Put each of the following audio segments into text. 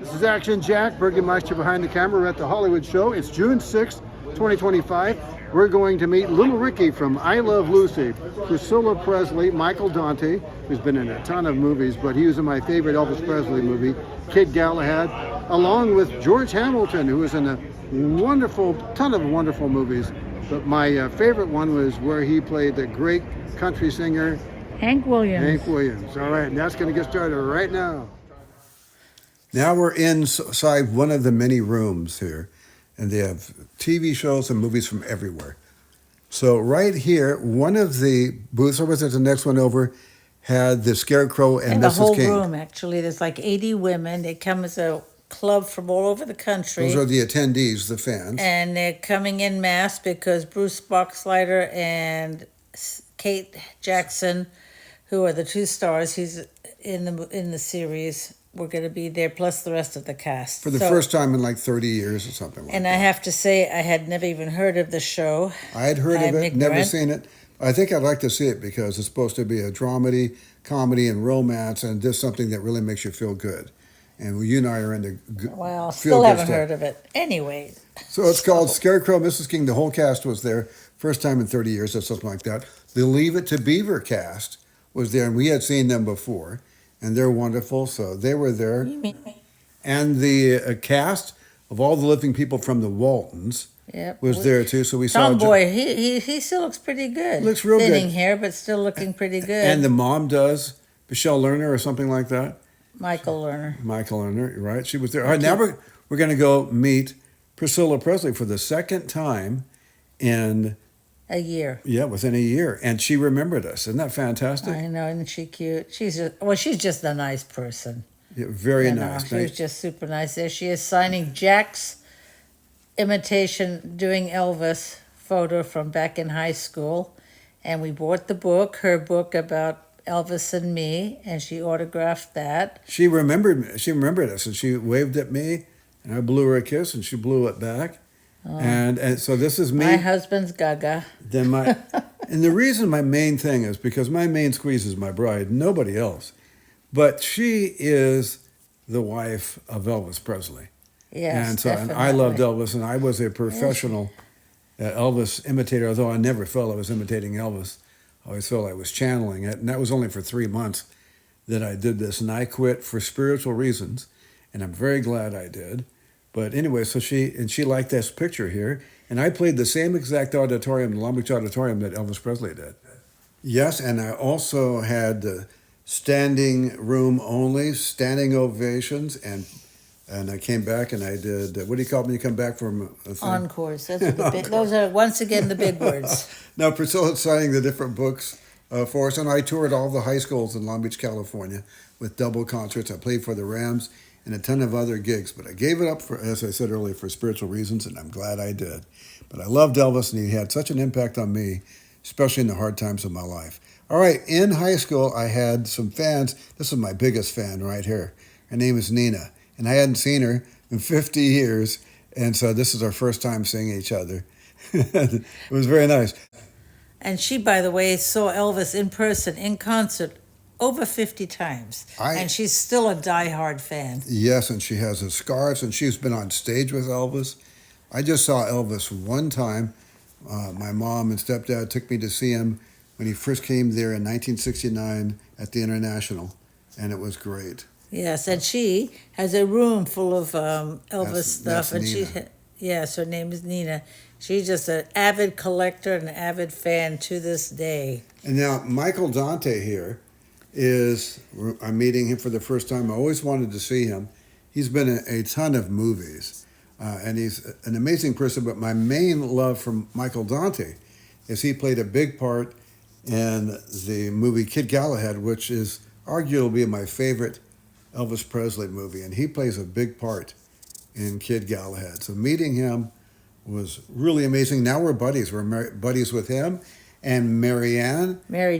This is Action Jack, Burgermeister behind the camera. We're at the Hollywood Show. It's June 6th, 2025. We're going to meet Little Ricky from I Love Lucy, Priscilla Presley, Michael Dante, who's been in a ton of movies, but he was in my favorite Elvis Presley movie, Kid Galahad, along with George Hamilton, who was in a ton of wonderful movies. But my favorite one was where he played the great country singer, Hank Williams. Hank Williams. All right, and that's going to get started right now. Now we're inside one of the many rooms here, and they have TV shows and movies from everywhere. So right here, one of the booths, or was it the next one over, had the Scarecrow and the Mrs. whole King. room, actually. There's like 80 women. They come as a club from all over the country. Those are the attendees, the fans. And they're coming in mass because Bruce Boxleiter and Kate Jackson, who are the two stars, he's in the series, we're going to be there, plus the rest of the cast. For the first time in like 30 years or something like that. And I have to say, I had never even heard of the show. I had heard of it, never seen it. I think I'd like to see it because it's supposed to be a dramedy, comedy, and romance, and just something that really makes you feel good. And you and I are into well, still haven't heard of it. Anyway. So it's called Scarecrow Mrs. King. The whole cast was there. First time in 30 years or something like that. The Leave It to Beaver cast was there, and we had seen them before. And they're wonderful, so they were there. And the cast of all the living people from the Waltons was there too. So we saw Tomboy. He still looks pretty good. Looks real good. Thinning hair, but still looking pretty good. And the mom does, Michelle Lerner or something like that. Michael Lerner, right? She was there. All right, now we're going to go meet Priscilla Presley for the second time in a year. Yeah, within a year. And she remembered us. Isn't that fantastic? I know, isn't she cute? She's just a nice person. Yeah, very nice. She was just super nice. There she is signing Jack's imitation doing Elvis photo from back in high school. And we bought the book, her book about Elvis and me, and she autographed that. She remembered me. She remembered us, and she waved at me, and I blew her a kiss, and she blew it back. Oh. And so this is me. My husband's Gaga. Then and the reason my main thing is because my main squeeze is my bride, nobody else. But she is the wife of Elvis Presley. Yes, and I loved Elvis, and I was a professional Elvis imitator, although I never felt I was imitating Elvis. I always felt I was channeling it, and that was only for 3 months that I did this, and I quit for spiritual reasons, and I'm very glad I did. But anyway, so she liked this picture here, and I played the same exact auditorium, the Long Beach Auditorium, that Elvis Presley did. Yes, and I also had standing room only, standing ovations, and I came back and I did, what do you call it when you come back from a thing? Encores. Those are, once again, the big words. Now, Priscilla's signing the different books for us, and I toured all the high schools in Long Beach, California with double concerts. I played for the Rams and a ton of other gigs, but I gave it up for, as I said earlier, for spiritual reasons, and I'm glad I did. But I loved Elvis, and he had such an impact on me, especially in the hard times of my life. All right, in high school, I had some fans. This is my biggest fan right here. Her name is Nina, and I hadn't seen her in 50 years, and so this is our first time seeing each other. It was very nice. And she, by the way, saw Elvis in person, in concert, over 50 times. And she's still a diehard fan. Yes, and she has the scarves, and she's been on stage with Elvis. I just saw Elvis one time. My mom and stepdad took me to see him when he first came there in 1969 at the International, and it was great. Yes, and she has a room full of Elvis stuff. That's and yes, her name is Nina. She's just an avid collector and an avid fan to this day. And now Michael Dante here I'm meeting him for the first time. I always wanted to see him. He's been in a ton of movies, and he's an amazing person. But my main love for Michael Dante is he played a big part in the movie Kid Galahad, which is arguably my favorite Elvis Presley movie, and he plays a big part in Kid Galahad. So meeting him was really amazing. Now we're buddies. We're buddies with him. And Mary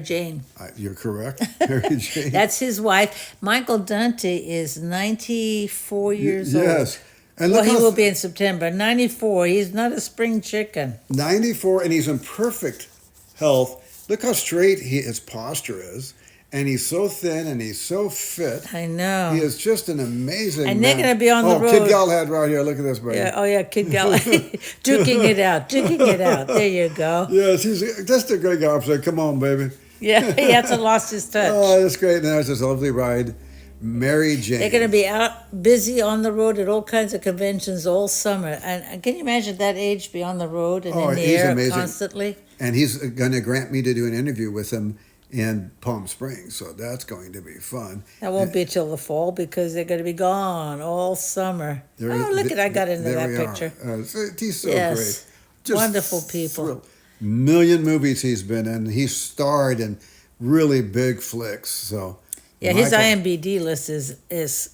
Jane. You're correct, Mary Jane. That's his wife. Michael Dante is 94 years old. Yes. And he will be in September. 94. He's not a spring chicken. 94, and he's in perfect health. Look how straight his posture is. and he's so thin and he's so fit. I know. He is just an amazing And man. they're going to be on the road. Kid Galahad right here. Look at this, baby. Yeah, oh yeah, Kid Galahad. Duking it out. There you go. Yes, he's just a great guy. So come on, baby. Yeah, he hasn't lost his touch. Oh, that's great. Now it's this lovely ride. Mary Jane. They're going to be out busy on the road at all kinds of conventions all summer. And can you imagine that age be on the road and in the he's air amazing. constantly? And he's going to grant me to do an interview with him in Palm Springs, so that's going to be fun. That won't be till the fall because they're going to be gone all summer. I got into that picture. He's so Yes. great. Just Wonderful people. Million movies he's been in. He's starred in really big flicks. So Yeah, his IMDb list is it's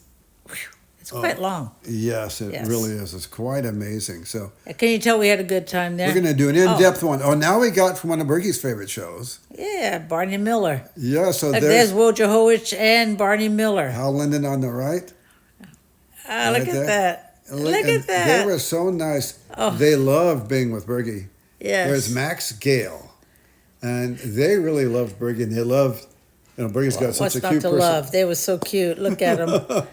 quite long. Yes, it really is. It's quite amazing. So Can you tell we had a good time there? we're going to do an in-depth one. Oh, now we got from one of Berkey's favorite shows. Yeah, Barney Miller. Yeah, so Look, there's Wojciechowicz and Barney Miller. Hal Linden on the right. Look at that. Look at that. They were so nice. Oh. They loved being with Berkey. Yes. There's Max Gale. And they really loved Berkey. And they loved, Berkey's got such a cute person. What's not to love? They were so cute. Look at them.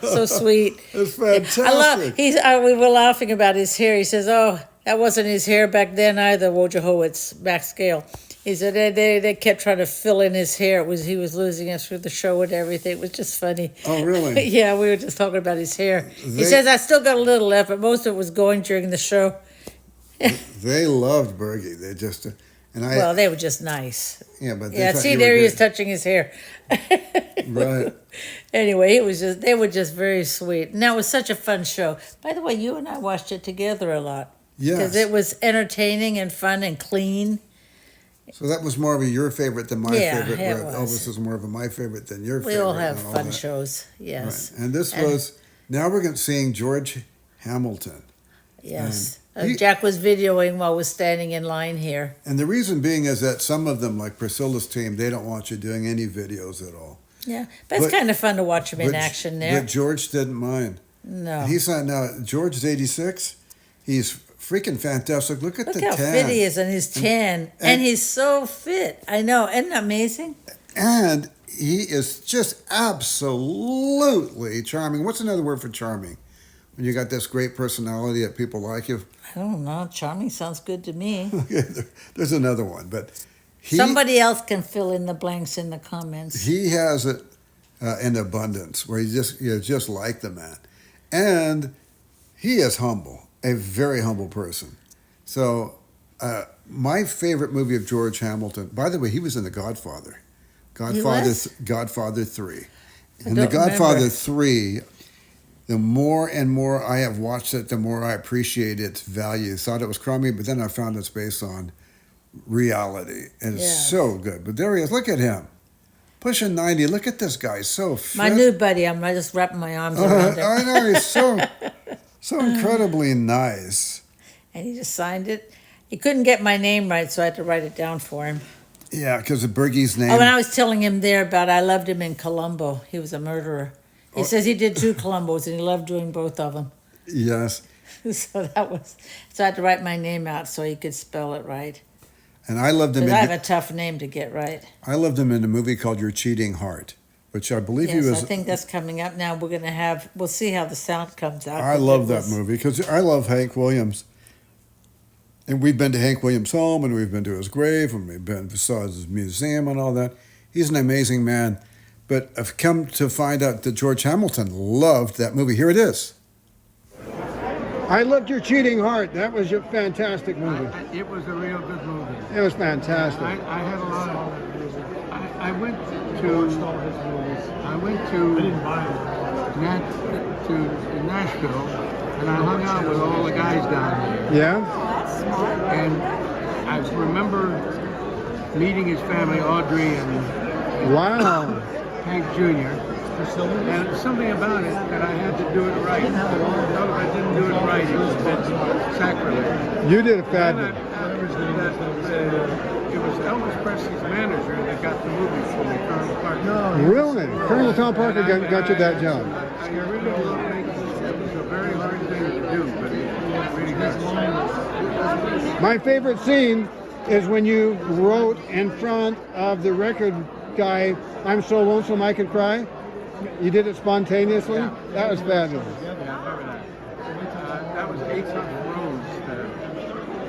So sweet. It's fantastic. We were laughing about his hair. He says, "Oh, that wasn't his hair back then either." Wojciechowicz, Max Gale. He said they kept trying to fill in his hair. He was losing it through the show and everything. It was just funny. Oh, really? Yeah, we were just talking about his hair. He says I still got a little left, but most of it was going during the show. They loved Berkey. They just, well, they were just nice. Yeah, but See, there he is touching his hair. Right. Anyway, they were just very sweet. And that was such a fun show. By the way, you and I watched it together a lot. Yes. Because it was entertaining and fun and clean. So that was more of your favorite than my favorite. Yeah, Where it was. Elvis is more of my favorite than your favorite. We all have and fun that. shows, yes. Right. And this was, now we're going to seeing George Hamilton. Yes. Jack was videoing while we're standing in line here. And the reason being is that some of them, like Priscilla's team, they don't want you doing any videos at all. Yeah, but it's kind of fun to watch him in action there. But George didn't mind. No. He's not, now, George is 86. He's freaking fantastic. Look how tan. fit he is and his tan. And he's so fit. I know. Isn't that amazing? And he is just absolutely charming. What's another word for charming? When you got this great personality that people like you. I don't know. Charming sounds good to me. There's another one, but somebody else can fill in the blanks in the comments. He has it in abundance, where you just like the man, and he is humble, a very humble person. So, my favorite movie of George Hamilton. By the way, he was in The Godfather, Godfather 3, and The Godfather 3. The more and more I have watched it, the more I appreciate its value. Thought it was crummy, but then I found it's based on reality. And it's so good. But there he is. Look at him. Pushing 90. Look at this guy. So fit. My new buddy. I'm just wrapping my arms around him. I know. He's so incredibly nice. And he just signed it. He couldn't get my name right, so I had to write it down for him. Yeah, because of Bergey's name. Oh, and I was telling him there about I loved him in Columbo. He was a murderer. He says he did 2 Columbos and he loved doing both of them. Yes. So I had to write my name out so he could spell it right. And I loved him. I have a tough name to get right. I loved him in a movie called Your Cheating Heart, which I believe he was. I think that's coming up now. We'll see how the sound comes out. I love that movie because I love Hank Williams. And we've been to Hank Williams' home and we've been to his grave and saw his museum and all that. He's an amazing man. But I've come to find out that George Hamilton loved that movie. Here it is. I loved Your Cheating Heart. That was a fantastic movie. It was a real good movie. It was fantastic. I had a lot of. I went to Nashville, and I hung out with all the guys down there. Yeah? And I remember meeting his family, Audrey and Wow. Hank Jr. And something about it that I had to do it right. If I didn't do it right, it was sacrilege. You did a fabulous. It was Elvis Presley's manager that got the movie for me, Colonel Parker. Really? Colonel Tom Parker got you that job. I really love it. It was a very hard thing to do, but it really got. My favorite scene is when you wrote in front of the record Sky, I'm So Lonesome I Can Cry? You did it spontaneously? Yeah. That was fabulous. Yeah, I remember that. That was 800 Rose.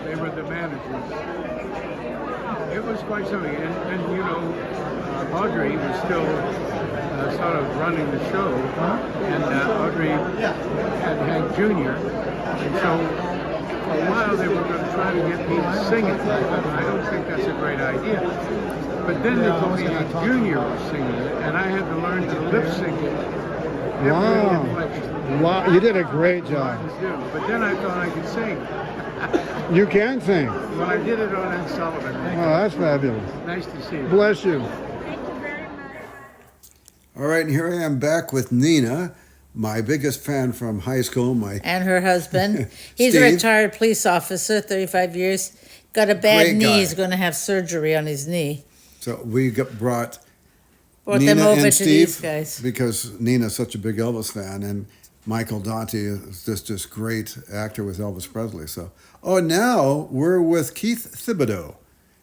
They were the managers. It was quite something. And you know, Audrey was still sort of running the show. And Audrey had Hank Jr. And so for a while they were going to try to get me to sing it. I thought, I don't think that's a great idea. But then they told me Hank Jr. was singing it, and I had to learn to lip sync it. Wow. Wow, you did a great job. But then I thought I could sing. You can sing. When I did it on Ed Sullivan. Oh, that's fabulous. Nice to see you. Bless you. Thank you very much. All right, and here I am back with Nina, my biggest fan from high school. And her husband. He's a Steve. retired police officer, 35 years. Got a bad Great knee. guy. He's going to have surgery on his knee. So we brought Brought Nina them over and to Steve these guys. because Nina's such a big Elvis fan, and Michael Dante is just this great actor with Elvis Presley. So, now we're with Keith Thibodeau,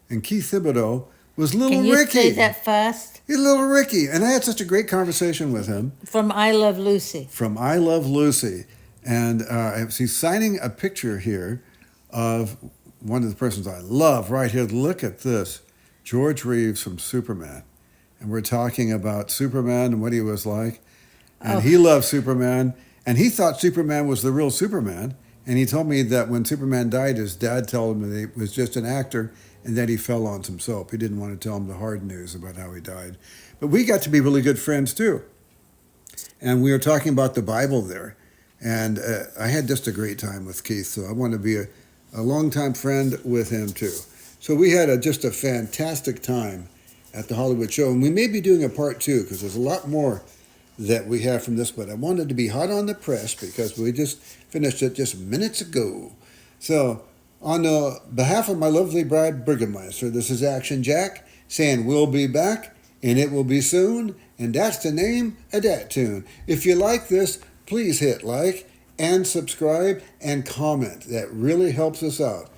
and Keith Thibodeau was Little Can you Ricky. say that fast? He's Little Ricky, and I had such a great conversation with him From I Love Lucy. from I Love Lucy, and he's signing a picture here of one of the persons I love right here. Look at this. George Reeves from Superman. And we're talking about Superman and what he was like. And he loved Superman. And he thought Superman was the real Superman. And he told me that when Superman died, his dad told him that he was just an actor and that he fell on some soap. He didn't want to tell him the hard news about how he died. But we got to be really good friends too. And we were talking about the Bible there. And I had just a great time with Keith. So I want to be a longtime friend with him too. So we had just a fantastic time at the Hollywood show, and we may be doing a part 2 because there's a lot more that we have from this, but I wanted to be hot on the press because we just finished it just minutes ago. So on behalf of my lovely bride, Burgermeister, this is Action Jack saying we'll be back, and it will be soon, and that's the name of that tune. If you like this, please hit like and subscribe and comment. That really helps us out.